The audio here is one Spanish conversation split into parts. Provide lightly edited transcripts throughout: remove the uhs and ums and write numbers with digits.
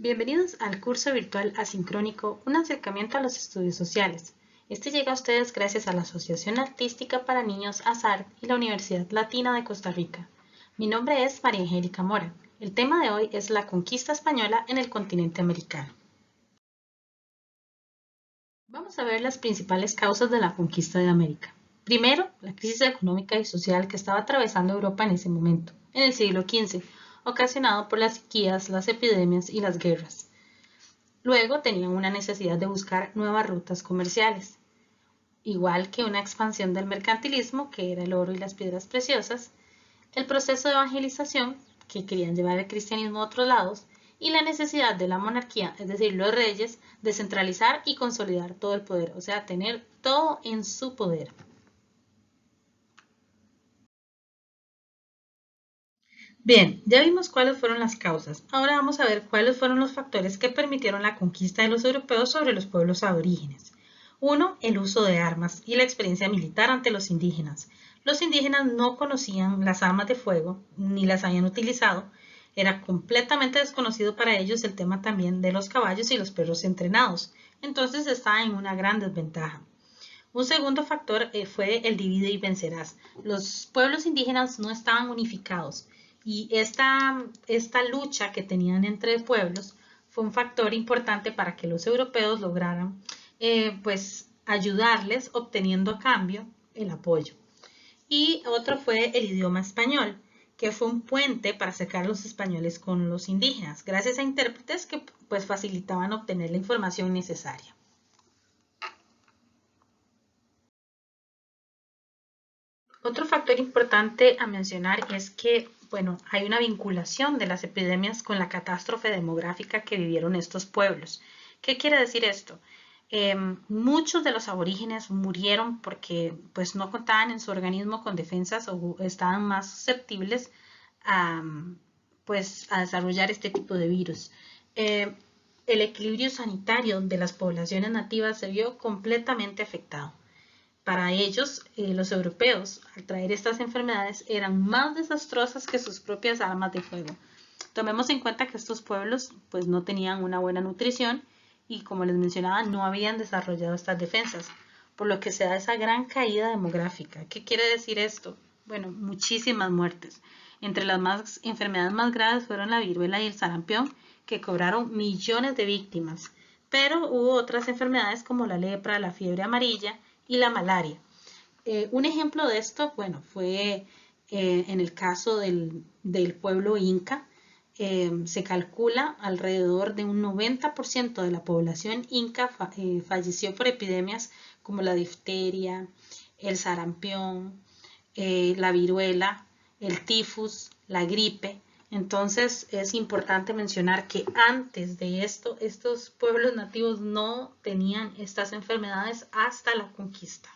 Bienvenidos al curso virtual asincrónico Un acercamiento a los estudios sociales. Este llega a ustedes gracias a la Asociación Artística para Niños ASART y la Universidad Latina de Costa Rica. Mi nombre es María Angélica Mora. El tema de hoy es la conquista española en el continente americano. Vamos a ver las principales causas de la conquista de América. Primero, la crisis económica y social que estaba atravesando Europa en ese momento, en el siglo XV, ocasionado por las sequías, las epidemias y las guerras. Luego tenían una necesidad de buscar nuevas rutas comerciales, igual que una expansión del mercantilismo, que era el oro y las piedras preciosas, el proceso de evangelización, que querían llevar el cristianismo a otros lados, y la necesidad de la monarquía, es decir, los reyes, de centralizar y consolidar todo el poder, o sea, tener todo en su poder. Bien, ya vimos cuáles fueron las causas. Ahora vamos a ver cuáles fueron los factores que permitieron la conquista de los europeos sobre los pueblos aborígenes. Uno, el uso de armas y la experiencia militar ante los indígenas. Los indígenas no conocían las armas de fuego ni las habían utilizado. Era completamente desconocido para ellos el tema también de los caballos y los perros entrenados. Entonces estaban en una gran desventaja. Un segundo factor fue el divide y vencerás. Los pueblos indígenas no estaban unificados y esta lucha que tenían entre pueblos fue un factor importante para que los europeos lograran pues ayudarles obteniendo a cambio el apoyo. Y otro fue el idioma español, que fue un puente para acercar a los españoles con los indígenas, gracias a intérpretes que pues facilitaban obtener la información necesaria. Otro factor importante a mencionar es que, bueno, hay una vinculación de las epidemias con la catástrofe demográfica que vivieron estos pueblos. ¿Qué quiere decir esto? Muchos de los aborígenes murieron porque pues no contaban en su organismo con defensas o estaban más susceptibles a, pues, a desarrollar este tipo de virus. El equilibrio sanitario de las poblaciones nativas se vio completamente afectado. Para ellos, los europeos, al traer estas enfermedades, eran más desastrosas que sus propias armas de fuego. Tomemos en cuenta que estos pueblos pues, no tenían una buena nutrición y, como les mencionaba, no habían desarrollado estas defensas, por lo que se da esa gran caída demográfica. ¿Qué quiere decir esto? Bueno, muchísimas muertes. Entre las enfermedades más graves fueron la viruela y el sarampión, que cobraron millones de víctimas. Pero hubo otras enfermedades como la lepra, la fiebre amarilla y la malaria. Un ejemplo de esto, bueno, fue en el caso del pueblo inca. Se calcula alrededor de un 90% de la población inca falleció por epidemias como la difteria, el sarampión, la viruela, el tifus, la gripe. Entonces es importante mencionar que antes de esto, estos pueblos nativos no tenían estas enfermedades hasta la conquista.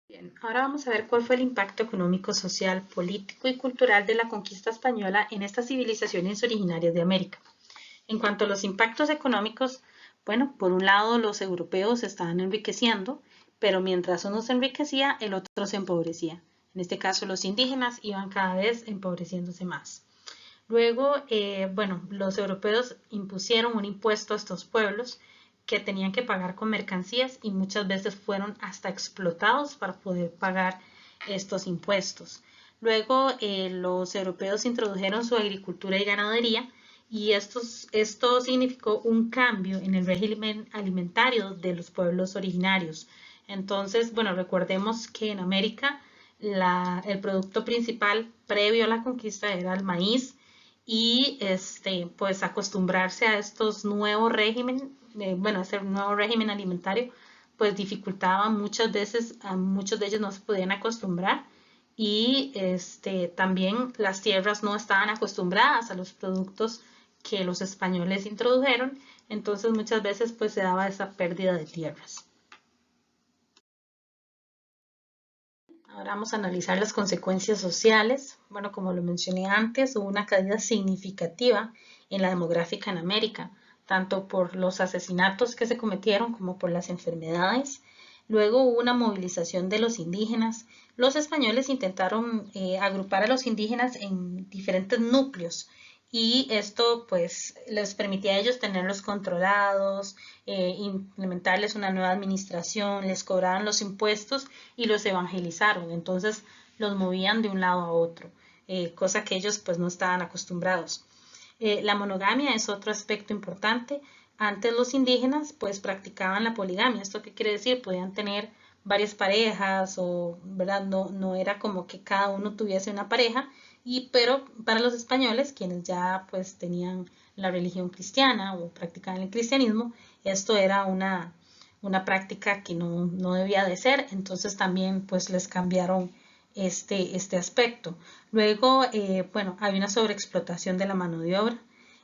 Bien, ahora vamos a ver cuál fue el impacto económico, social, político y cultural de la conquista española en estas civilizaciones originarias de América. En cuanto a los impactos económicos, bueno, por un lado los europeos se estaban enriqueciendo, pero mientras uno se enriquecía, el otro se empobrecía. En este caso, los indígenas iban cada vez empobreciéndose más. Luego, bueno, los europeos impusieron un impuesto a estos pueblos que tenían que pagar con mercancías y muchas veces fueron hasta explotados para poder pagar estos impuestos. Luego, los europeos introdujeron su agricultura y ganadería y esto significó un cambio en el régimen alimentario de los pueblos originarios. Entonces, bueno, recordemos que en América el producto principal previo a la conquista era el maíz y pues acostumbrarse a estos nuevos regímenes, bueno, a este nuevo régimen alimentario, pues dificultaba muchas veces, a muchos de ellos no se podían acostumbrar y también las tierras no estaban acostumbradas a los productos que los españoles introdujeron, entonces muchas veces pues se daba esa pérdida de tierras. Ahora vamos a analizar las consecuencias sociales. Bueno, como lo mencioné antes, hubo una caída significativa en la demográfica en América, tanto por los asesinatos que se cometieron como por las enfermedades. Luego hubo una movilización de los indígenas, Los españoles intentaron agrupar a los indígenas en diferentes núcleos y esto pues les permitía a ellos tenerlos controlados, implementarles una nueva administración, les cobraban los impuestos y los evangelizaron. Entonces los movían de un lado a otro, cosa que ellos pues no estaban acostumbrados. La monogamia es otro aspecto importante. Antes los indígenas pues practicaban la poligamia. ¿Esto qué quiere decir? Podían tener varias parejas o, ¿verdad? No era como que cada uno tuviese una pareja, pero para los españoles, quienes ya pues tenían la religión cristiana o practicaban el cristianismo, esto era una práctica que no debía de ser, entonces también pues les cambiaron este aspecto. Luego, bueno, hay una sobreexplotación de la mano de obra.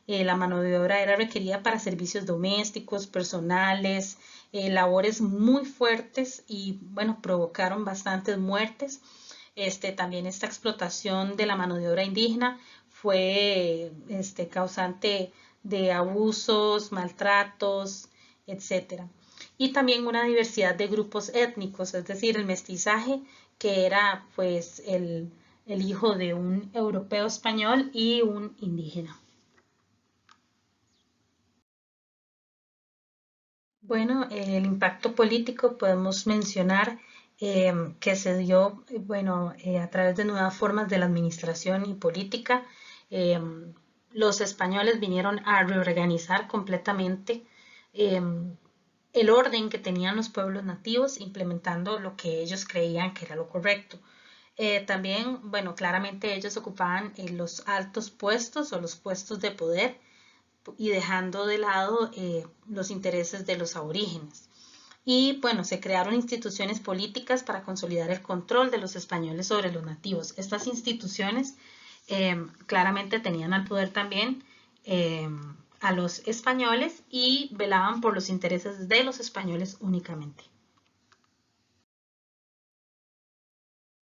La mano de obra era requerida para servicios domésticos, personales, labores muy fuertes y, bueno, provocaron bastantes muertes. También esta explotación de la mano de obra indígena fue causante de abusos, maltratos, etcétera. Y también una diversidad de grupos étnicos, es decir, el mestizaje, que era pues el hijo de un europeo español y un indígena. Bueno, el impacto político podemos mencionar que se dio, bueno, a través de nuevas formas de la administración y política. Eh, los españoles vinieron a reorganizar completamente eh, el orden que tenían los pueblos nativos, implementando lo que ellos creían que era lo correcto. También, bueno, claramente ellos ocupaban los altos puestos o los puestos de poder y dejando de lado los intereses de los aborígenes. Y bueno, se crearon instituciones políticas para consolidar el control de los españoles sobre los nativos. Estas instituciones claramente tenían al poder también a los españoles y velaban por los intereses de los españoles únicamente.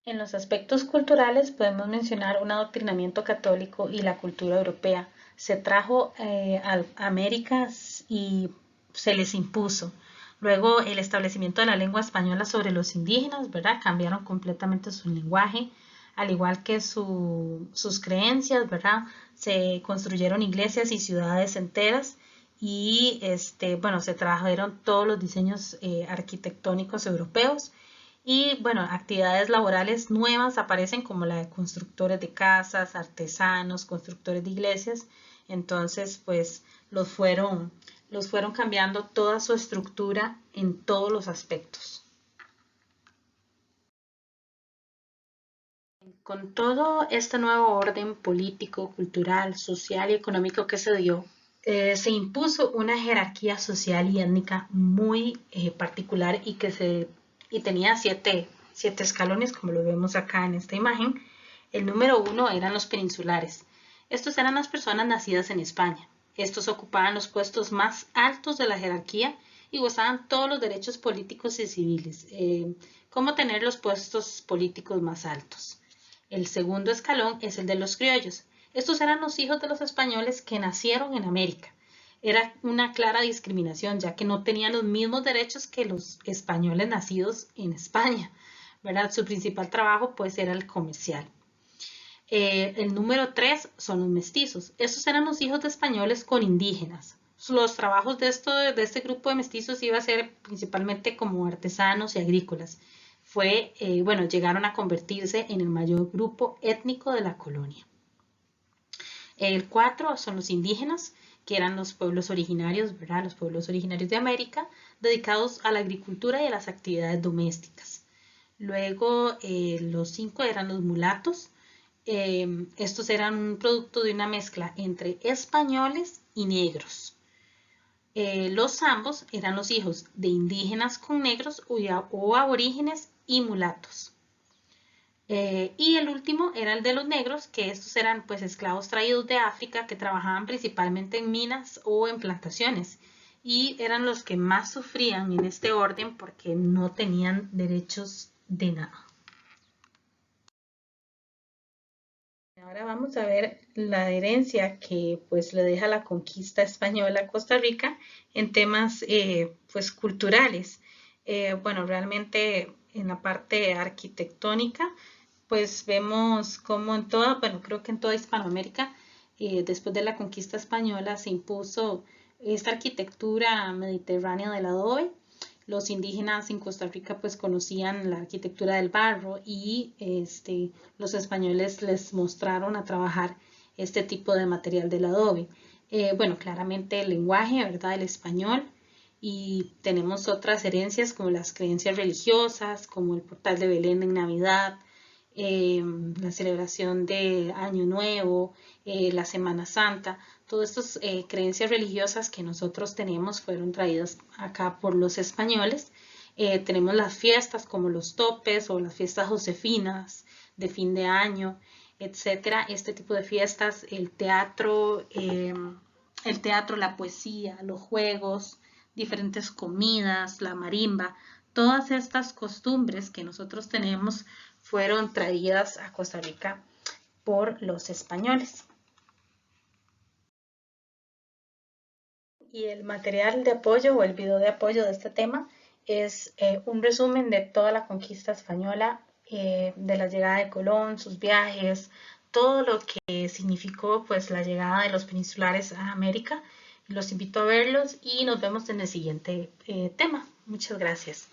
En los aspectos culturales podemos mencionar un adoctrinamiento católico y la cultura europea. Se trajo a América y se les impuso. Luego el establecimiento de la lengua española sobre los indígenas, ¿verdad? Cambiaron completamente su lenguaje, al igual que sus creencias, ¿verdad? Se construyeron iglesias y ciudades enteras y bueno, se trajeron todos los diseños arquitectónicos europeos y bueno, actividades laborales nuevas aparecen como la de constructores de casas, artesanos, constructores de iglesias. Entonces, pues los fueron cambiando toda su estructura en todos los aspectos. Con todo este nuevo orden político, cultural, social y económico que se dio, se impuso una jerarquía social y étnica muy particular y tenía siete escalones, como lo vemos acá en esta imagen. El número uno eran los peninsulares. Estos eran las personas nacidas en España. Estos ocupaban los puestos más altos de la jerarquía y gozaban todos los derechos políticos y civiles, como tener los puestos políticos más altos. El segundo escalón es el de los criollos. Estos eran los hijos de los españoles que nacieron en América. Era una clara discriminación, ya que no tenían los mismos derechos que los españoles nacidos en España, ¿verdad? Su principal trabajo pues era el comercial. El número 3 son los mestizos. Estos eran los hijos de españoles con indígenas. Los trabajos de este grupo de mestizos iba a ser principalmente como artesanos y agrícolas. Bueno, llegaron a convertirse en el mayor grupo étnico de la colonia. El 4 son los indígenas, que eran los pueblos originarios, ¿verdad? Los pueblos originarios de América, dedicados a la agricultura y a las actividades domésticas. Luego, los 5 eran los mulatos. Estos eran un producto de una mezcla entre españoles y negros. Los ambos eran los hijos de indígenas con negros o aborígenes y mulatos. Y el último era el de los negros, que estos eran pues esclavos traídos de África que trabajaban principalmente en minas o en plantaciones y eran los que más sufrían en este orden porque no tenían derechos de nada. Ahora vamos a ver la herencia que pues le deja la conquista española a Costa Rica en temas pues culturales. Bueno, realmente en la parte arquitectónica, pues vemos como en toda, bueno, creo que en toda Hispanoamérica, después de la conquista española se impuso esta arquitectura mediterránea del adobe. Los indígenas en Costa Rica pues conocían la arquitectura del barro y los españoles les mostraron a trabajar este tipo de material del adobe. Bueno, claramente el lenguaje, ¿verdad? El español, y tenemos otras herencias como las creencias religiosas, como el portal de Belén en Navidad, la celebración de Año Nuevo, la Semana Santa. Todas estas creencias religiosas que nosotros tenemos fueron traídas acá por los españoles. Tenemos las fiestas como los topes o las fiestas josefinas de fin de año, etcétera. Este tipo de fiestas, el teatro, la poesía, los juegos, diferentes comidas, la marimba, todas estas costumbres que nosotros tenemos fueron traídas a Costa Rica por los españoles. Y el material de apoyo o el video de apoyo de este tema es un resumen de toda la conquista española, de la llegada de Colón, sus viajes, todo lo que significó pues la llegada de los peninsulares a América. Los invito a verlos y nos vemos en el siguiente tema. Muchas gracias.